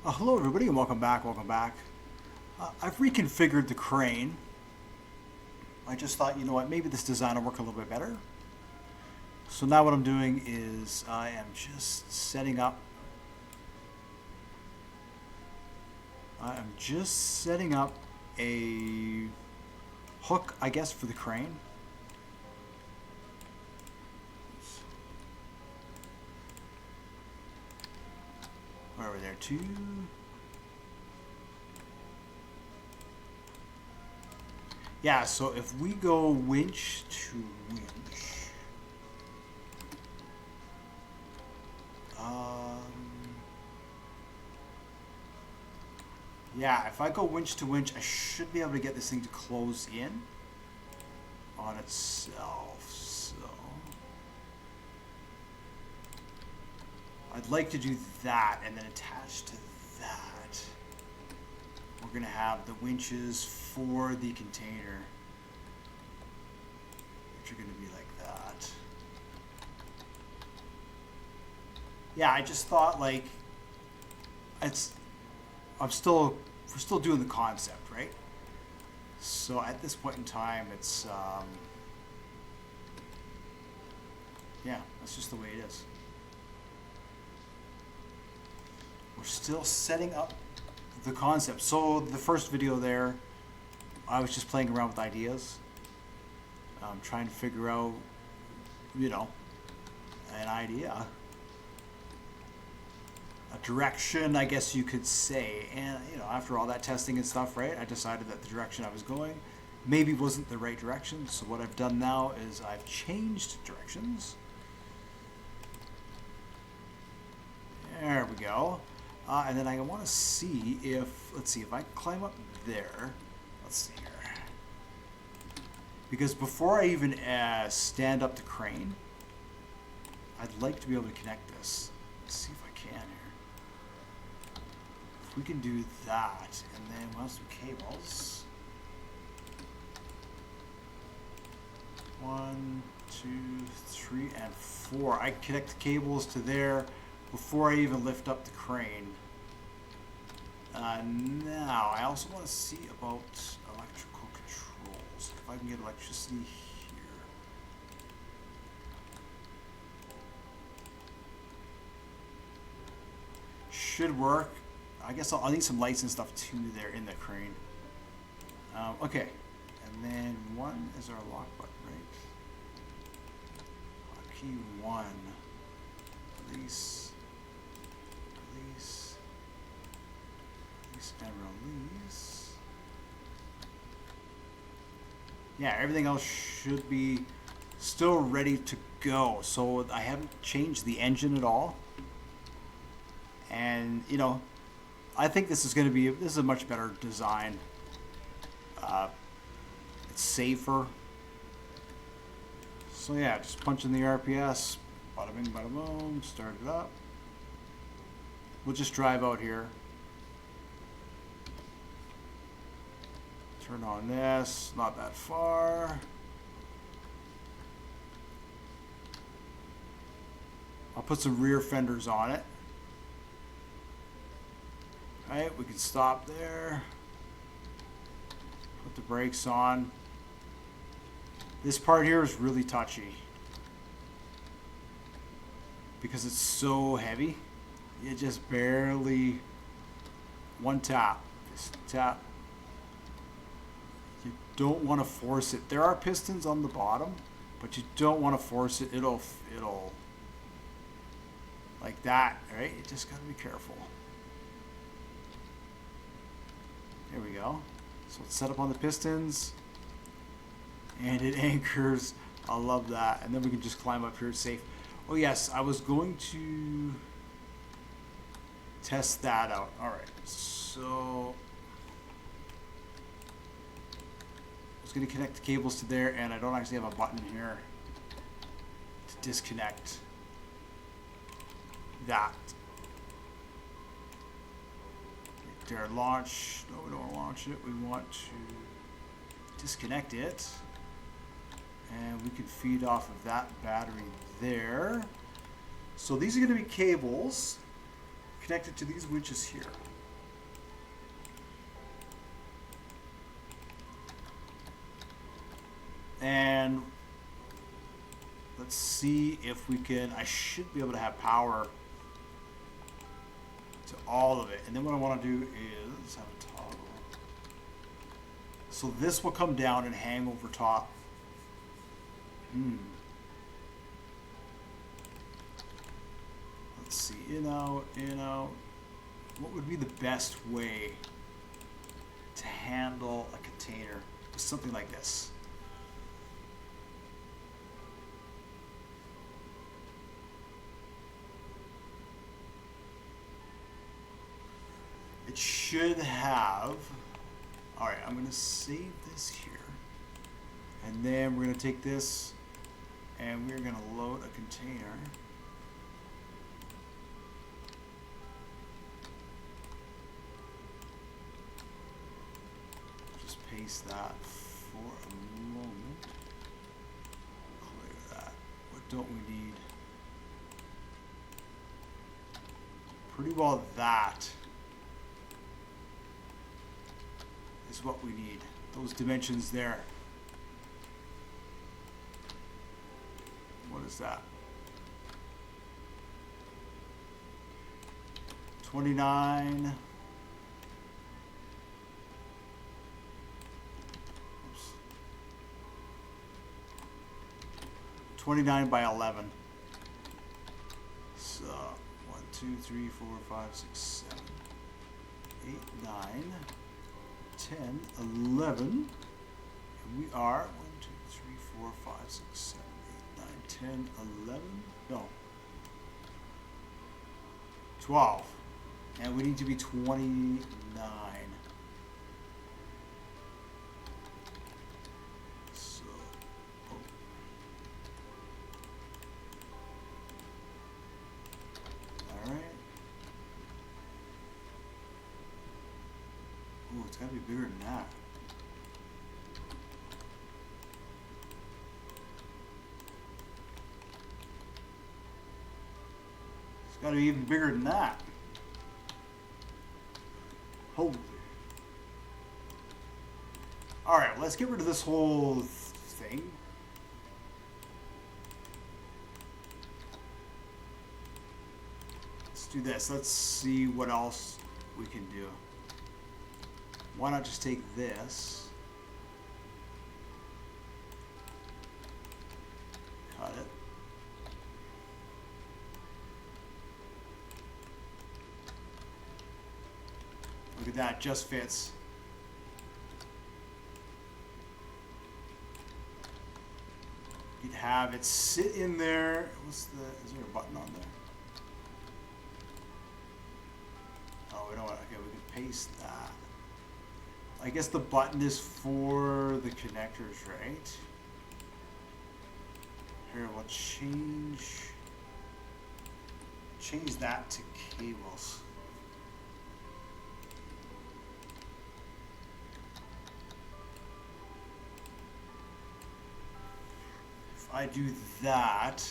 Hello everybody and welcome back, I've reconfigured the crane. I just thought, you know what, maybe this design will work a little bit better. So now what I'm doing is I am just setting up a hook, I guess, for the crane. Where are we there? Two. Yeah, so if we go winch to winch, yeah, if I go winch to winch, I should be able to get this thing to close in on itself. So I'd like to do that, and then attached to that, we're going to have the winches for the container, which are going to be like that. Yeah, I just thought, like, we're still doing the concept, right? So at this point in time, it's, yeah, that's just the way it is. We're still setting up the concept. So the first video there, I was just playing around with ideas, trying to figure out, you know, an idea, a direction, I guess you could say. And, you know, after all that testing and stuff, right, I decided that the direction I was going maybe wasn't the right direction. So what I've done now is I've changed directions. There we go. And then I want to see if, let's see, if I climb up there, let's see here. Because before I even stand up the crane, I'd like to be able to connect this. Let's see if I can here. If we can do that, and then we'll have some cables. 1, 2, 3, and 4. I connect the cables to there before I even lift up the crane. Now, I also want to see about electrical controls. If I can get electricity here. Should work. I guess I'll need some lights and stuff too there in the crane. Okay. And then 1 is our lock button, right? Key 1. Release. Release. Release and release. Yeah, everything else should be still ready to go. So I haven't changed the engine at all. And, you know, I think this is a much better design. It's safer. So yeah, just punch in the RPS, bada bing, bada boom, start it up. We'll just drive out here. Turn on this, not that far. I'll put some rear fenders on it. Alright, we can stop there. Put the brakes on. This part here is really touchy because it's so heavy. You just barely, one tap, just tap. You don't want to force it. There are pistons on the bottom, but you don't want to force it. It'll like that, right? You just got to be careful. There we go. So it's set up on the pistons. And it anchors. I love that. And then we can just climb up here. It's safe. Oh yes, I was going to test that out. Alright, so I was going to connect the cables to there, and I don't actually have a button here to disconnect that. Right there, launch. No, we don't want to launch it. We want to disconnect it. And we can feed off of that battery there. So these are going to be cables connected to these winches here. And let's see if we can, I should be able to have power to all of it. And then what I want to do is have a toggle. So this will come down and hang over top. Let's see, in, out, in, out. What would be the best way to handle a container with something like this? It should have, all right, I'm gonna save this here. And then we're gonna take this and we're gonna load a container. Just paste that for a moment. Clear that. What don't we need? Pretty well that is what we need. Those dimensions there. What is that? 29. Oops. 29 by 11. So 1, 2, 3, 4, 5, 6, 7, 8, 9, 10, 11. And we are 1, 2, 3, 4, 5, 6, 7, 8, 9, 10, 11. No. 12. And we need to be 29. So, oh. All right. Ooh, it's got to be bigger than that. It's got to be even bigger than that. Holy. All right, let's get rid of this whole thing. Let's do this. Let's see what else we can do. Why not just take this, cut it, look at that, just fits. You'd have it sit in there. Is there a button on there? Oh, we don't want, okay, we can paste that. I guess the button is for the connectors, right? Here, we'll change that to cables. If I do that,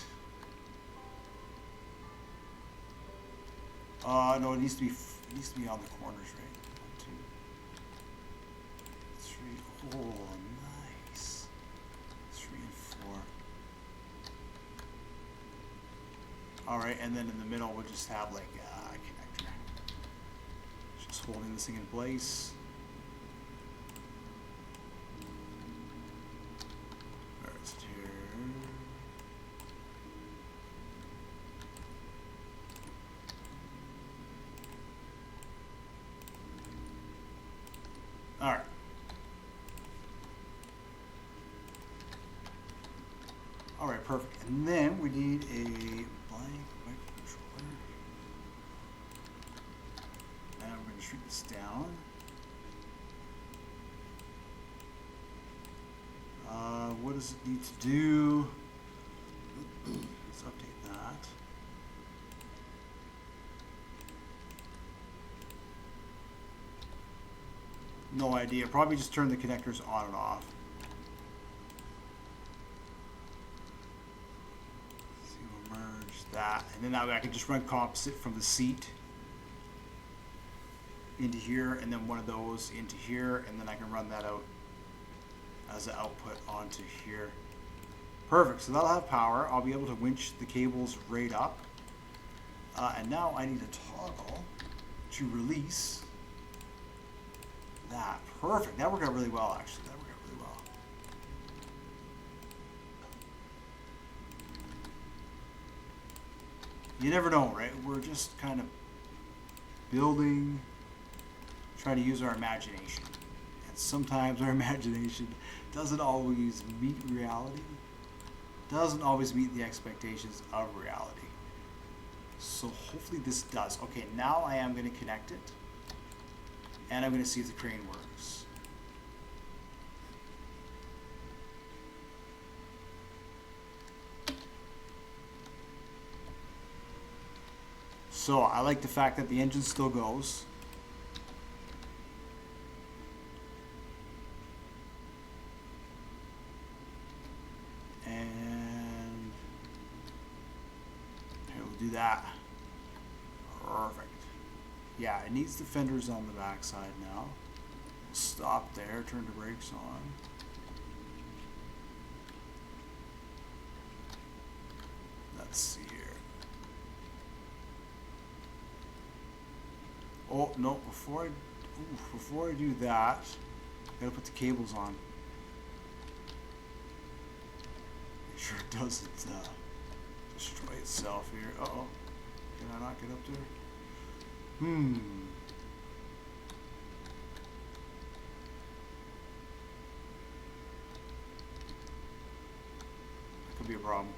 no, it needs to be on the corners, right? 1, 2, 3. Oh, nice. 3 and 4. All right, and then in the middle we'll just have like a connector, just holding this thing in place. First here. All right. All right, perfect. And then we need a blank microcontroller. Now we're going to shrink this down. What does it need to do? Let's update that. No idea. Probably just turn the connectors on and off. So we'll merge that, and then that way I can just run composite from the seat into here, and then one of those into here, and then I can run that out as an output onto here. Perfect, so that'll have power. I'll be able to winch the cables right up. And now I need a toggle to release that. Perfect, that worked out really well actually. That worked out really well. You never know, right? We're just kind of building, trying to use our imagination. And sometimes our imagination doesn't always meet reality, doesn't always meet the expectations of reality. So hopefully this does. Okay, now I am going to connect it. And I'm going to see if the crane works. So I like the fact that the engine still goes. And here we'll do that. Perfect. Yeah, it needs the fenders on the backside now. Stop there, turn the brakes on. Let's see here. Oh, no, before I do that, I gotta put the cables on. Make sure it doesn't destroy itself here. Uh-oh. Can I not get up there? That could be a problem.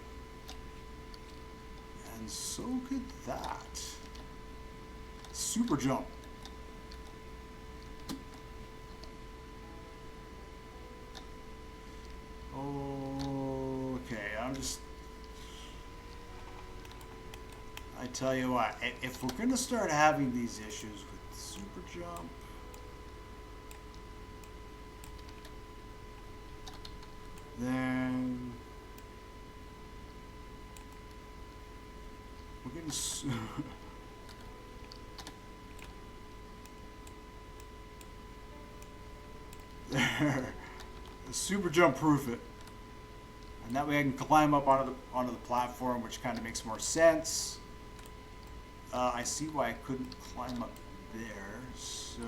And so could that. Super jump. Okay, I tell you what, if we're going to start having these issues with super jump, then we're going to there, super jump proof it, and that way I can climb up onto the platform, which kind of makes more sense. I see why I couldn't climb up there, so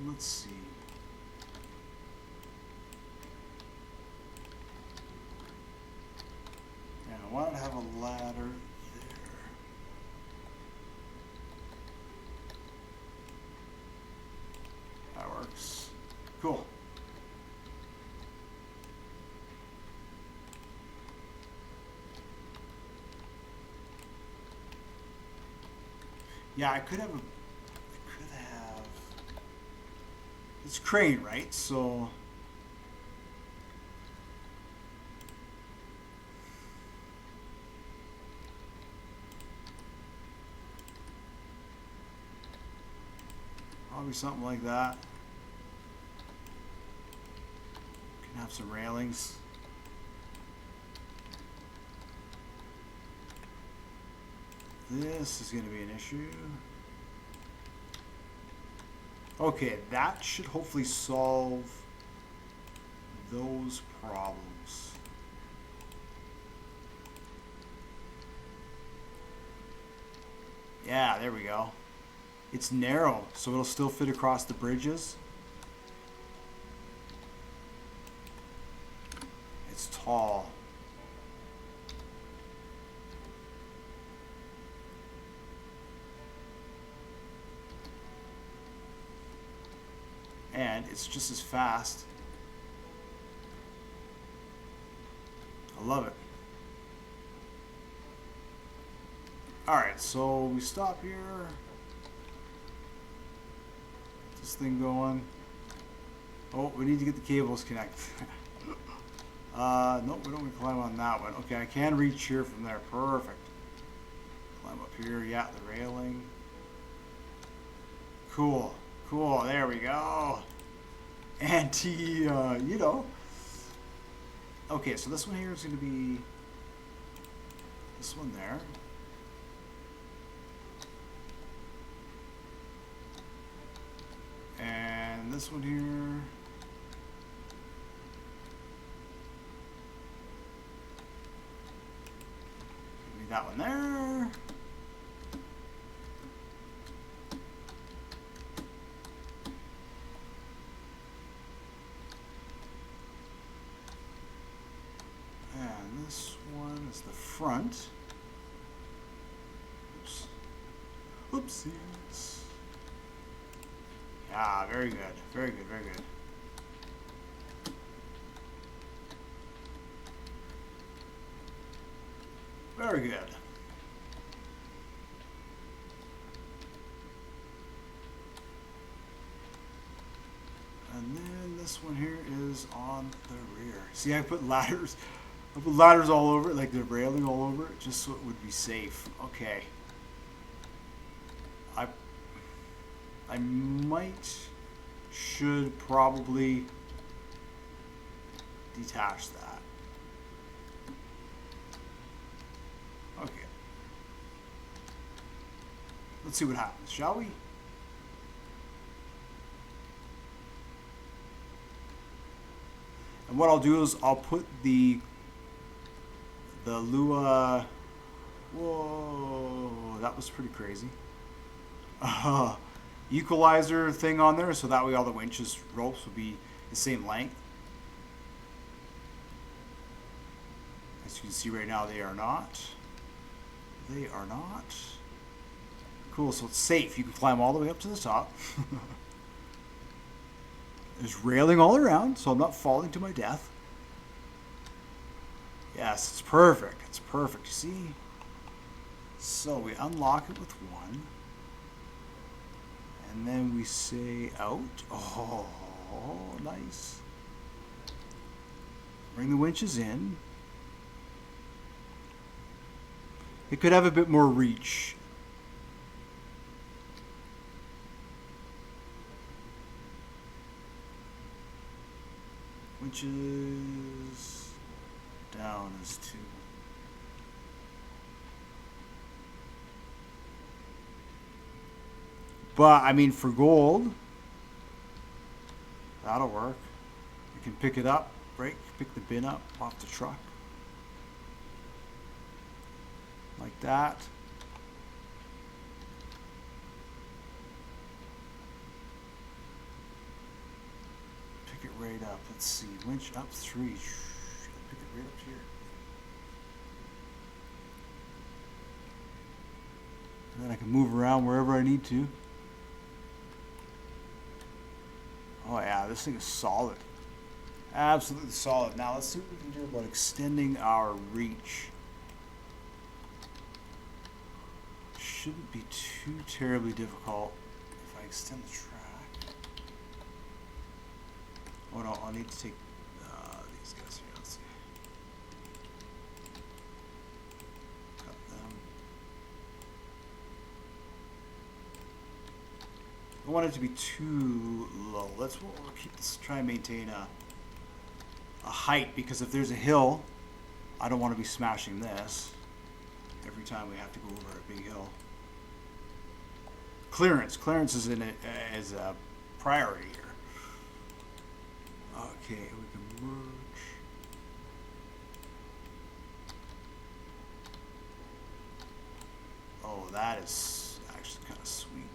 let's see. Yeah, I wanted to have a ladder there. That works. Cool. Yeah, I could have it's crane, right? So probably something like that. Can have some railings. This is going to be an issue. Okay, that should hopefully solve those problems. Yeah, there we go. It's narrow, so it'll still fit across the bridges. It's tall. And it's just as fast. I love it. Alright, so we stop here. Get this thing going. Oh, we need to get the cables connected. Nope, we don't want to climb on that one. Okay, I can reach here from there. Perfect. Climb up here. Yeah, the railing. Cool. Cool, there we go. Anti, you know. Okay, so this one here is going to be this one there. this one here. Give me that one there. And this one is the front. Oops. Oopsies. Yeah, very good. Very good, very good. Very good. And then this one here is on the rear. See, I put ladders. I put ladders all over it, like the railing all over it, just so it would be safe. Okay. I should probably detach that. Okay. Let's see what happens, shall we? And what I'll do is I'll put the Lua. Whoa, that was pretty crazy. Equalizer thing on there, so that way all the winches ropes will be the same length. As you can see right now, they are not. They are not. Cool, so it's safe. You can climb all the way up to the top. There's railing all around, so I'm not falling to my death. Yes, it's perfect. It's perfect. You see? So we unlock it with one. And then we say out. Oh, nice. Bring the winches in. It could have a bit more reach. Winches down is 2. But, I mean, for gold, that'll work. You can pick it up, right? Pick the bin up off the truck. Like that. Pick it right up. Let's see. Winch up 3. Pick it right up here. And then I can move around wherever I need to. Oh yeah, this thing is solid. Absolutely solid. Now let's see what we can do about extending our reach. Shouldn't be too terribly difficult if I extend the track. Oh no, I'll need to take these guys here. Let's see. Cut them. I don't want it to be too low. We'll keep this, try and maintain a height, because if there's a hill, I don't want to be smashing this every time we have to go over a big hill. Clearance is is a priority here. Okay, we can merge. Oh, that is actually kind of sweet.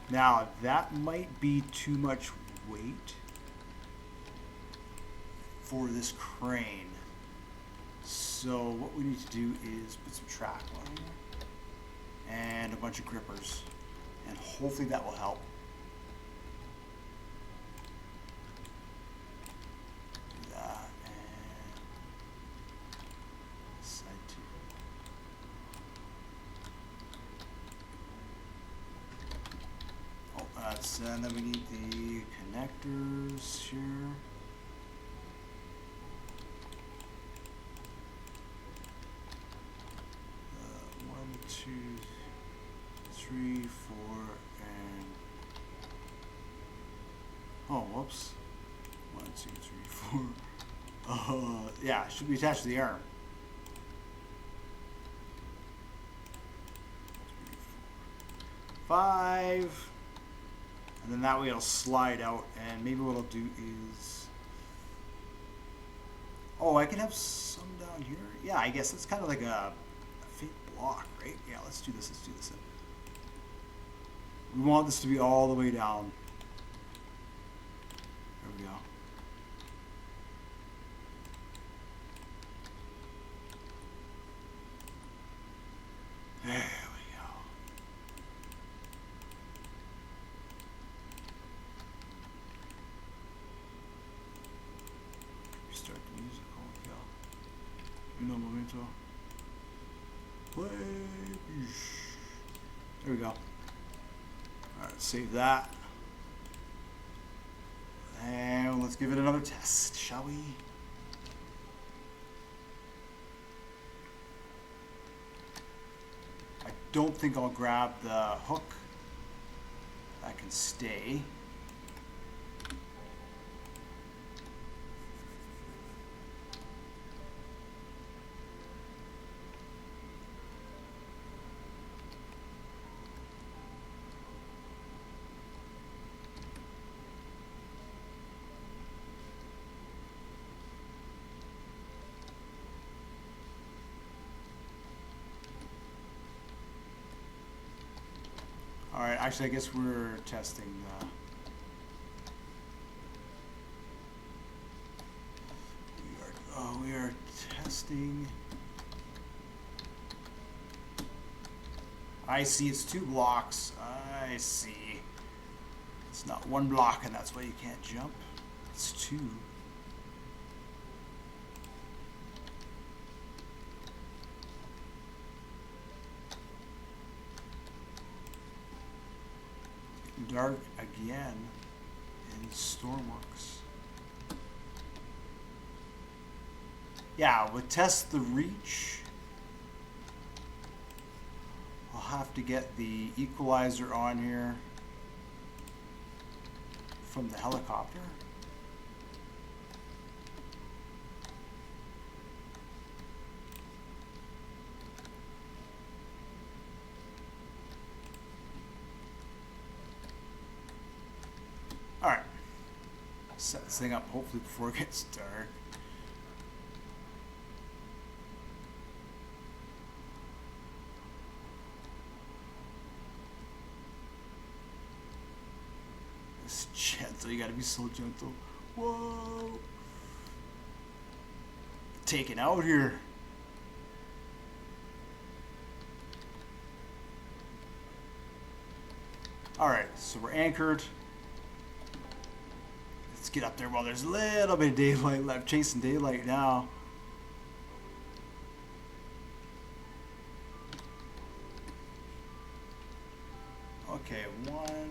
Now, that might be too much weight for this crane. So what we need to do is put some track on here and a bunch of grippers, and hopefully that will help. Do that, and side 2. And then we need the connectors here. 1, 2, 3, 4, and oh, whoops. 1, 2, 3, 4. Yeah, it should be attached to the arm. 3, 4, 5. And then that way it'll slide out. And maybe what I'll do is... Oh, I can have some down here. Yeah, I guess it's kind of like a fake block, right? Yeah, let's do this. Let's do this. We want this to be all the way down. There we go. There we go. Restart the music. Holy cow. No momento. Play. There we go. Alright, save that. And let's give it another test, shall we? I don't think I'll grab the hook. That can stay. Alright, actually I guess we're testing we are testing. I see, it's 2 blocks. I see. It's not 1 block and that's why you can't jump. It's 2. Dark again in Stormworks. Yeah, we'll test the reach. I'll have to get the equalizer on here from the helicopter. Alright, set this thing up hopefully before it gets dark. It's gentle, you gotta be so gentle. Whoa! Taken out here. Alright, so we're anchored. Let's get up there while there's a little bit of daylight left. Chasing daylight now. Okay, 1.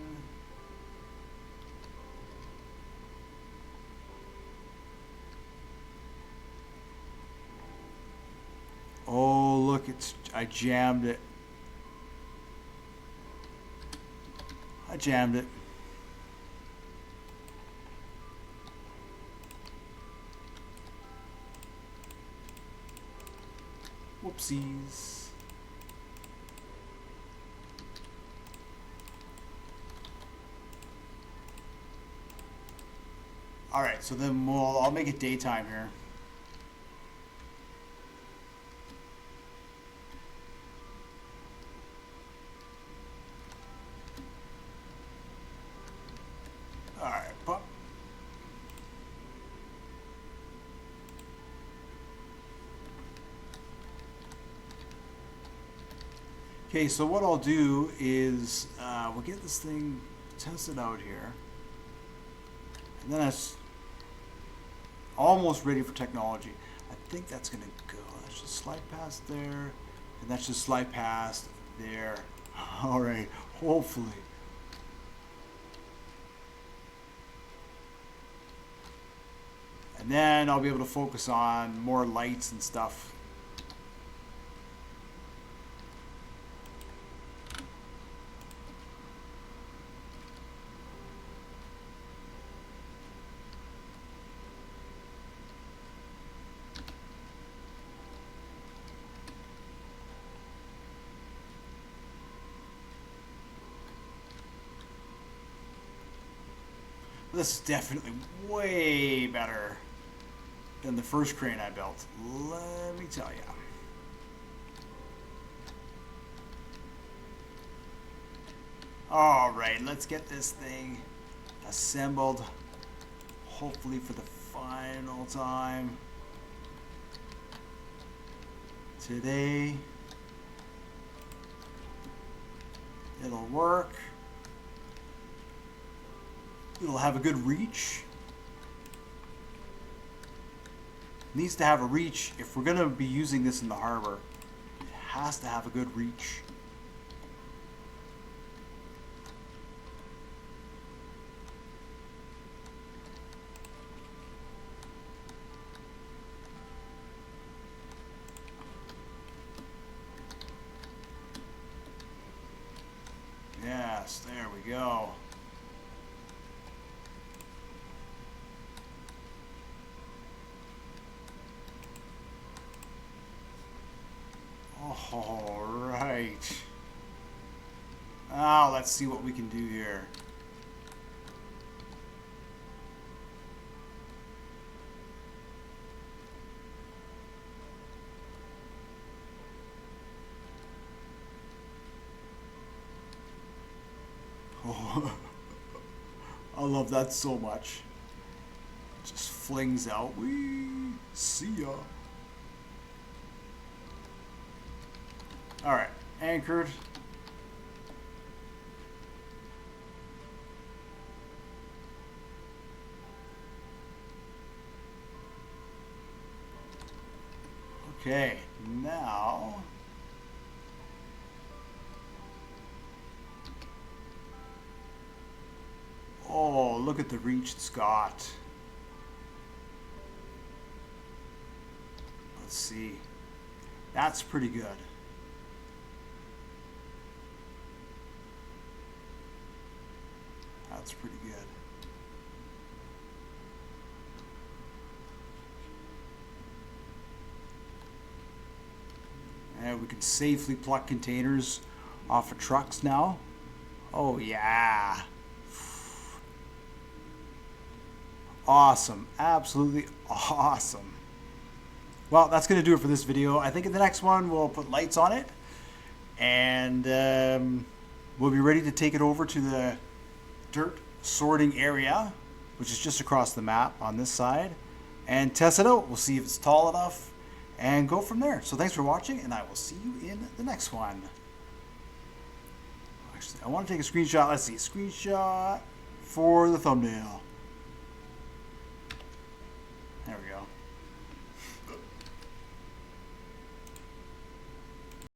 Oh, look, I jammed it. I jammed it. Whoopsies. All right, so then I'll make it daytime here. All right, pop. Okay, so what I'll do is we'll get this thing tested out here, and then it's almost ready for technology. I think that's gonna go. Let's just slide past there, and that's just slide past there. All right, hopefully. And then I'll be able to focus on more lights and stuff. This is definitely way better than the first crane I built. Let me tell you. All right, let's get this thing assembled. Hopefully for the final time today. It'll work. It'll have a good reach. Needs to have a reach. If we're going to be using this in the harbor, it has to have a good reach. Yes, there we go. All right. Now let's see what we can do here. Oh, I love that so much. It just flings out. Wee, see ya. All right, anchored. Okay, now oh, look at the reach it's got. Let's see. That's pretty good. That's pretty good. And we can safely pluck containers off of trucks now. Oh yeah. Awesome. Absolutely awesome. Well, that's going to do it for this video. I think in the next one we'll put lights on it. And we'll be ready to take it over to the dirt sorting area, which is just across the map on this side, and test it out. We'll see if it's tall enough and go from there. So thanks for watching, and I will see you in the next one. Actually, I want to take a screenshot. Let's see, screenshot for the thumbnail.